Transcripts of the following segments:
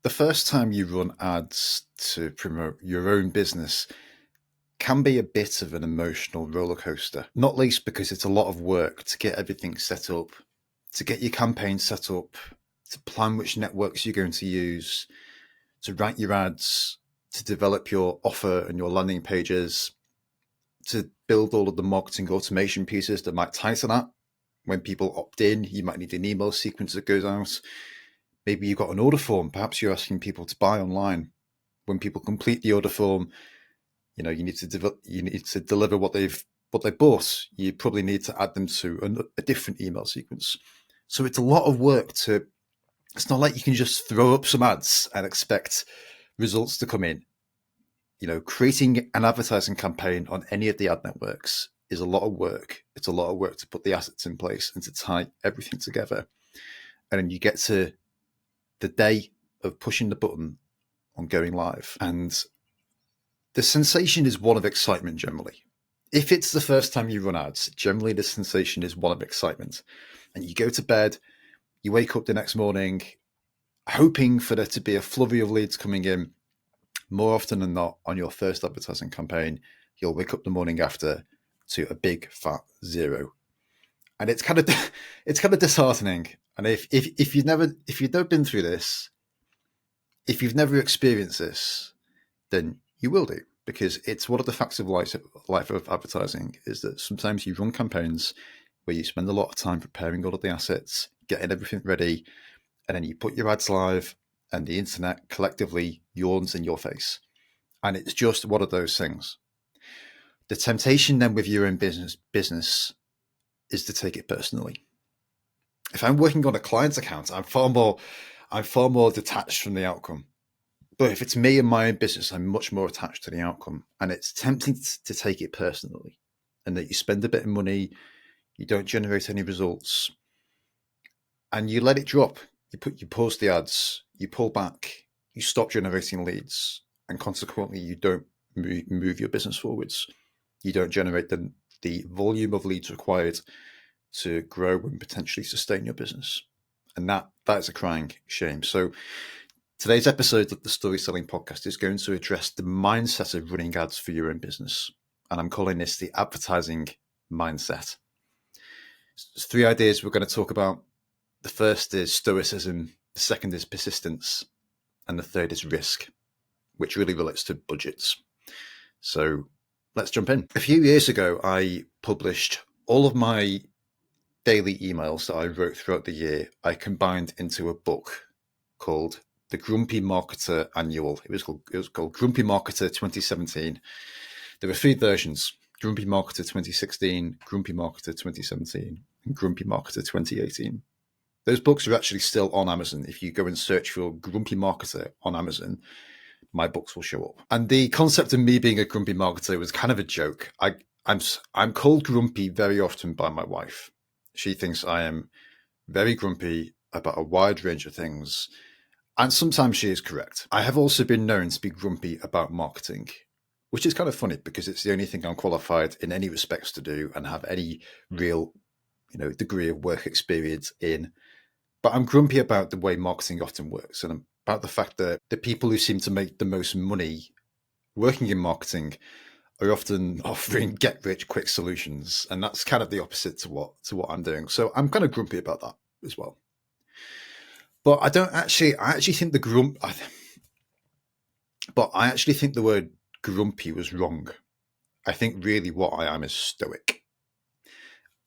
The first time you run ads to promote your own business can be a bit of an emotional roller coaster, not least because it's a lot of work to get everything set up, to get your campaign set up, to plan which networks you're going to use, to write your ads, to develop your offer and your landing pages, to build all of the marketing automation pieces that might tie to that. When people opt in, you might need an email sequence that goes out. Maybe you've got an order form. Perhaps you're asking people to buy online. When people complete the order form, you need to deliver what they bought. You probably need to add them to a different email sequence. So it's a lot of work to. It's not like you can just throw up some ads and expect results to come in. Creating an advertising campaign on any of the ad networks is a lot of work. It's a lot of work to put the assets in place and to tie everything together. And then you get to the day of pushing the button on going live. And the sensation is one of excitement generally. If it's the first time you run ads, generally the sensation is one of excitement. And you go to bed, you wake up the next morning, hoping for there to be a flurry of leads coming in. More often than not, on your first advertising campaign, you'll wake up the morning after to a big fat zero. And it's kind of disheartening. And if you've never been through this, if you've never experienced this, then you will do, because it's one of the facts of life of advertising is that sometimes you run campaigns where you spend a lot of time preparing all of the assets, getting everything ready, and then you put your ads live and the internet collectively yawns in your face. And it's just one of those things. The temptation then with your own business is to take it personally. If I'm working on a client's account, I'm far more detached from the outcome. But if it's me and my own business, I'm much more attached to the outcome. And it's tempting to take it personally, and that you spend a bit of money, you don't generate any results, and you let it drop. You pause the ads, you pull back, you stop generating leads, and consequently you don't move your business forwards. You don't generate the volume of leads required to grow and potentially sustain your business. And that is a crying shame. So today's episode of the Storytelling Podcast is going to address the mindset of running ads for your own business. And I'm calling this the advertising mindset. There's 3 ideas we're going to talk about. The first is stoicism, the second is persistence, and the third is risk, which really relates to budgets. So let's jump in. A few years ago, I published all of my daily emails that I wrote throughout the year. I combined into a book called The Grumpy Marketer Annual. It was called Grumpy Marketer 2017. There were 3 versions: Grumpy Marketer 2016, Grumpy Marketer 2017, and Grumpy Marketer 2018. Those books are actually still on Amazon. If you go and search for Grumpy Marketer on Amazon, my books will show up. And the concept of me being a grumpy marketer was kind of a joke. I'm called grumpy very often by my wife. She thinks I am very grumpy about a wide range of things, and sometimes she is correct. I have also been known to be grumpy about marketing, which is kind of funny because it's the only thing I'm qualified in any respects to do and have any real, degree of work experience in. But I'm grumpy about the way marketing often works, and about the fact that the people who seem to make the most money working in marketing are often offering get-rich-quick solutions, and that's kind of the opposite to what I'm doing. So I'm kind of grumpy about that as well. But I actually think I actually think the word grumpy was wrong. I think really what I am is stoic.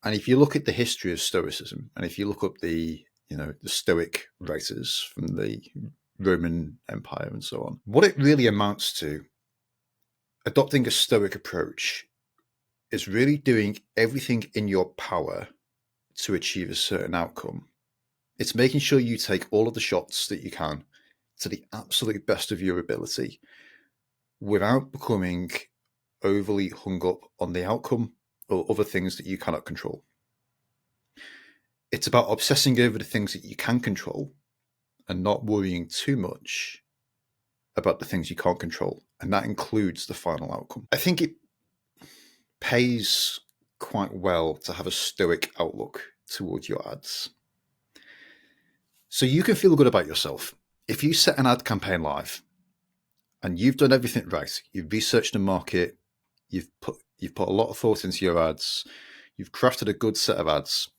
And if you look at the history of Stoicism, and if you look up the Stoic writers from the Roman Empire and so on, what it really amounts to, adopting a Stoic approach, is really doing everything in your power to achieve a certain outcome. It's making sure you take all of the shots that you can to the absolute best of your ability without becoming overly hung up on the outcome or other things that you cannot control. It's about obsessing over the things that you can control and not worrying too much about the things you can't control. And that includes the final outcome. I think it pays quite well to have a stoic outlook towards your ads. So you can feel good about yourself. If you set an ad campaign live and you've done everything right, you've researched the market, you've put a lot of thought into your ads, you've crafted a good set of ads,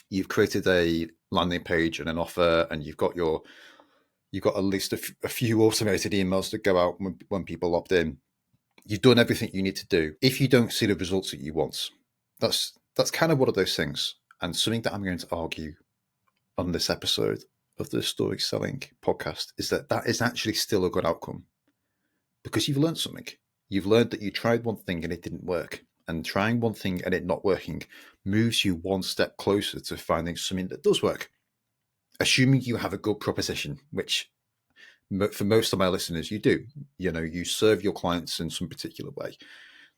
you've created a landing page and an offer, and you've got at least a few automated emails that go out when people opt in. You've done everything you need to do. If you don't see the results that you want, that's kind of one of those things, and something that I'm going to argue on this episode of the Stoic Selling podcast is that is actually still a good outcome, because you've learned something. You've learned that you tried one thing and it didn't work, and trying one thing and it not working moves you one step closer to finding something that does work. Assuming you have a good proposition, which for most of my listeners, you do. You serve your clients in some particular way.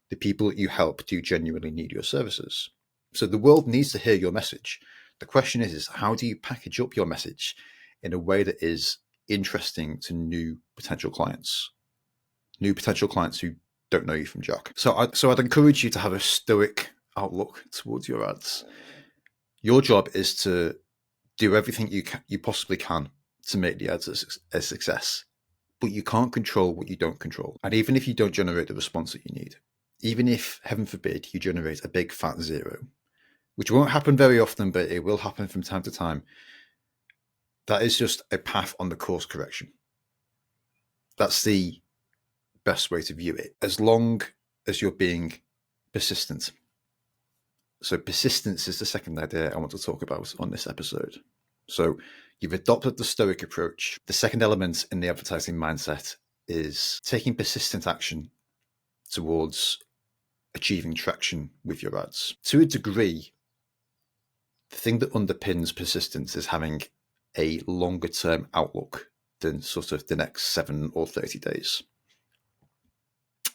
The people that you help do genuinely need your services. So the world needs to hear your message. The question is how do you package up your message in a way that is interesting to new potential clients who don't know you from Jack? So I'd encourage you to have a stoic outlook towards your ads. Your job is to do everything you possibly can to make the ads a success, but you can't control what you don't control. And even if you don't generate the response that you need, even if, heaven forbid, you generate a big fat zero, which won't happen very often, but it will happen from time to time, that is just a path on the course correction. That's the best way to view it, as long as you're being persistent. So persistence is the second idea I want to talk about on this episode. So you've adopted the Stoic approach. The second element in the advertising mindset is taking persistent action towards achieving traction with your ads. To a degree, the thing that underpins persistence is having a longer term outlook than sort of the next 7 or 30 days.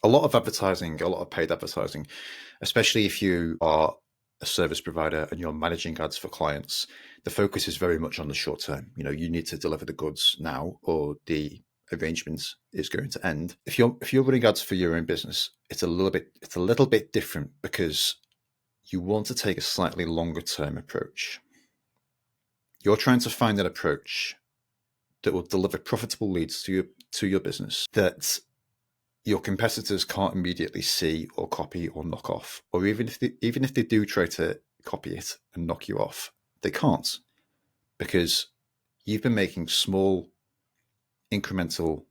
A lot of paid advertising, especially if you are a service provider and you're managing ads for clients, the focus is very much on the short term. You need to deliver the goods now or the arrangement is going to end. If you're running ads for your own business, it's a little bit different, because you want to take a slightly longer term approach. You're trying to find an approach that will deliver profitable leads to your business that your competitors can't immediately see or copy or knock off, or even if they do try to copy it and knock you off, they can't, because you've been making small incremental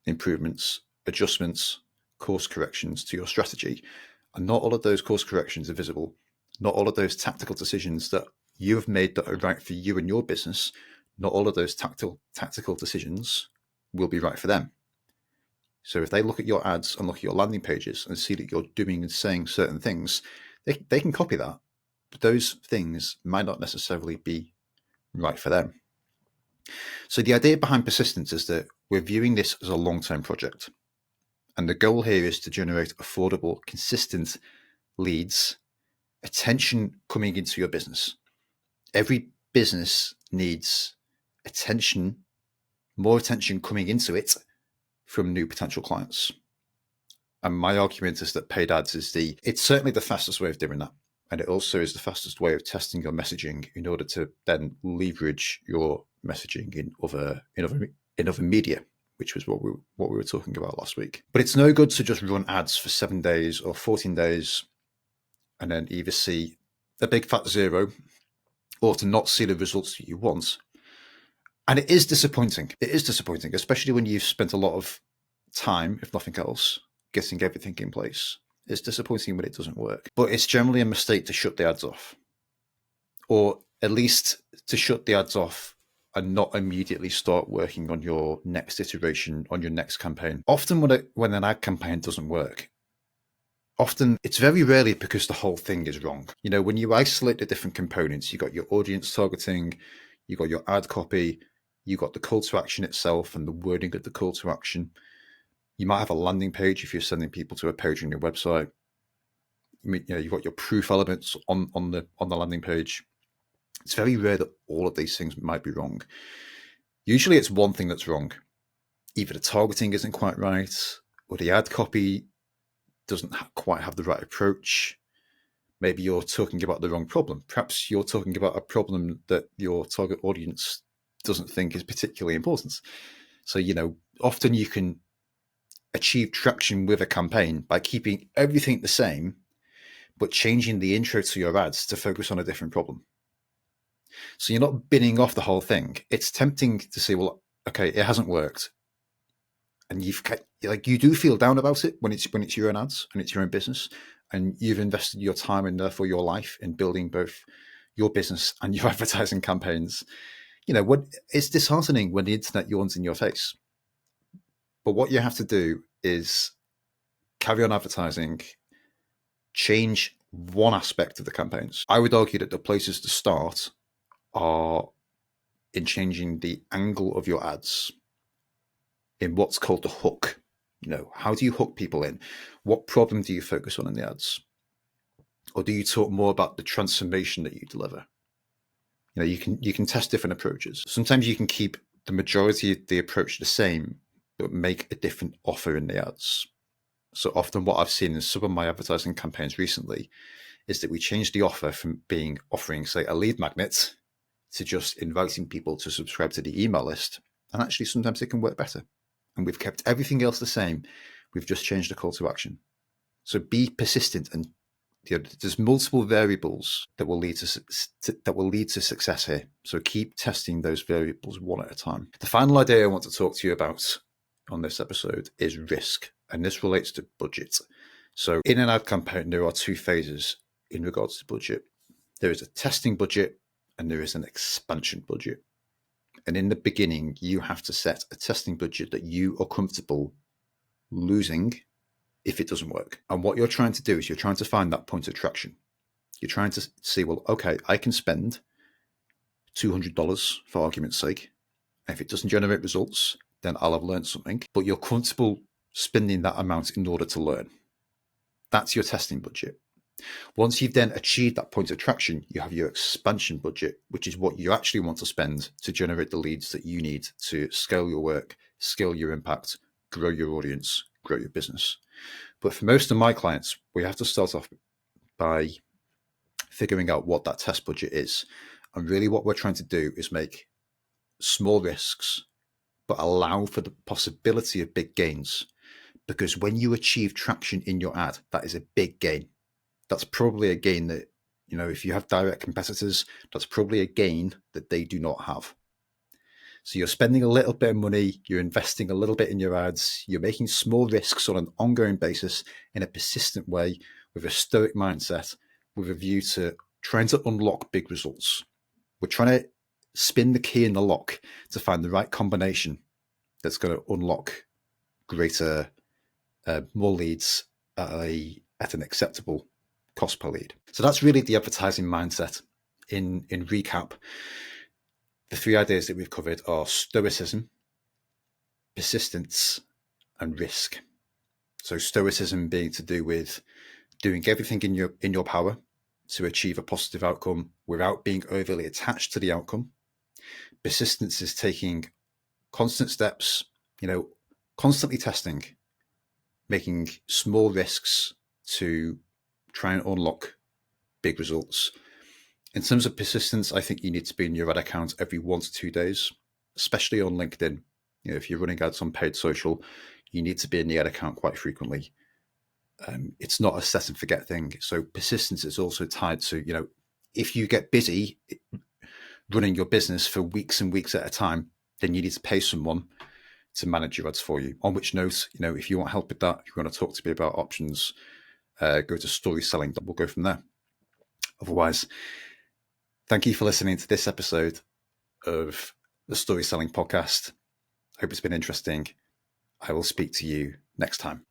improvements, adjustments, course corrections to your strategy, and not all of those course corrections are visible. Not all of those tactical decisions that you have made that are right for you and your business, not all of those tactical decisions will be right for them. So if they look at your ads and look at your landing pages and see that you're doing and saying certain things, they can copy that, but those things might not necessarily be right for them. So the idea behind persistence is that we're viewing this as a long-term project. And the goal here is to generate affordable, consistent leads, attention coming into your business. Every business needs attention, more attention coming into it from new potential clients. And my argument is that paid ads it's certainly the fastest way of doing that. And it also is the fastest way of testing your messaging in order to then leverage your messaging in other media, which was what we were talking about last week. But it's no good to just run ads for 7 days or 14 days and then either see a big fat zero or to not see the results that you want. And it is disappointing. It is disappointing, especially when you've spent a lot of time, if nothing else, getting everything in place. It's disappointing when it doesn't work. But it's generally a mistake to shut the ads off. Or at least to shut the ads off and not immediately start working on your next iteration, on your next campaign. Often when an ad campaign doesn't work, it's very rarely because the whole thing is wrong. When you isolate the different components, you got your audience targeting, you got your ad copy, you got the call to action itself and the wording of the call to action. You might have a landing page if you're sending people to a page on your website. You've got your proof elements on the landing page. It's very rare that all of these things might be wrong. Usually it's one thing that's wrong. Either the targeting isn't quite right, or the ad copy doesn't quite have the right approach. Maybe you're talking about the wrong problem. Perhaps you're talking about a problem that your target audience doesn't think is particularly important. So, often you can achieve traction with a campaign by keeping everything the same, but changing the intro to your ads to focus on a different problem. So you're not binning off the whole thing. It's tempting to say, well, okay, it hasn't worked. And you do feel down about it when it's your own ads and it's your own business, and you've invested your time and therefore your life in building both your business and your advertising campaigns. It's disheartening when the internet yawns in your face. But what you have to do is carry on advertising, change one aspect of the campaigns. I would argue that the places to start are in changing the angle of your ads, in what's called the hook. How do you hook people in? What problem do you focus on in the ads? Or do you talk more about the transformation that you deliver? You can test different approaches. Sometimes you can keep the majority of the approach the same, but make a different offer in the ads. So often what I've seen in some of my advertising campaigns recently is that we changed the offer from offering, say, a lead magnet to just inviting people to subscribe to the email list. And actually, sometimes it can work better. And we've kept everything else the same. We've just changed the call to action. So be persistent, and there's multiple variables that will lead to success here. So keep testing those variables one at a time. The final idea I want to talk to you about on this episode is risk, and this relates to budget. So in an ad campaign, there are two phases in regards to budget. There is a testing budget and there is an expansion budget. And in the beginning, you have to set a testing budget that you are comfortable losing if it doesn't work. And what you're trying to do is you're trying to find that point of traction. You're trying to see, well, okay, I can spend $200 for argument's sake. If it doesn't generate results, then I'll have learned something. But you're comfortable spending that amount in order to learn. That's your testing budget. Once you've then achieved that point of traction, you have your expansion budget, which is what you actually want to spend to generate the leads that you need to scale your work, scale your impact, grow your audience, grow your business. But for most of my clients, we have to start off by figuring out what that test budget is. And really what we're trying to do is make small risks, but allow for the possibility of big gains. Because when you achieve traction in your ad, that is a big gain. That's probably a gain that, if you have direct competitors, that's probably a gain that they do not have. So you're spending a little bit of money, you're investing a little bit in your ads, you're making small risks on an ongoing basis in a persistent way with a stoic mindset, with a view to trying to unlock big results. We're trying to spin the key in the lock to find the right combination that's going to unlock greater, more leads at an acceptable cost per lead. So that's really the advertising mindset. In recap, the three ideas that we've covered are stoicism, persistence, and risk. So stoicism being to do with doing everything in your power to achieve a positive outcome without being overly attached to the outcome. Persistence is taking constant steps, constantly testing, making small risks to try and unlock big results. In terms of persistence, I think you need to be in your ad account every 1 to 2 days, especially on LinkedIn. If you're running ads on paid social, you need to be in the ad account quite frequently. It's not a set and forget thing. So persistence is also tied to, if you get busy running your business for weeks and weeks at a time, then you need to pay someone to manage your ads for you. On which note, if you want help with that, if you want to talk to me about options, go to storyselling. We'll go from there. Otherwise, thank you for listening to this episode of the Story Selling Podcast. Hope it's been interesting. I will speak to you next time.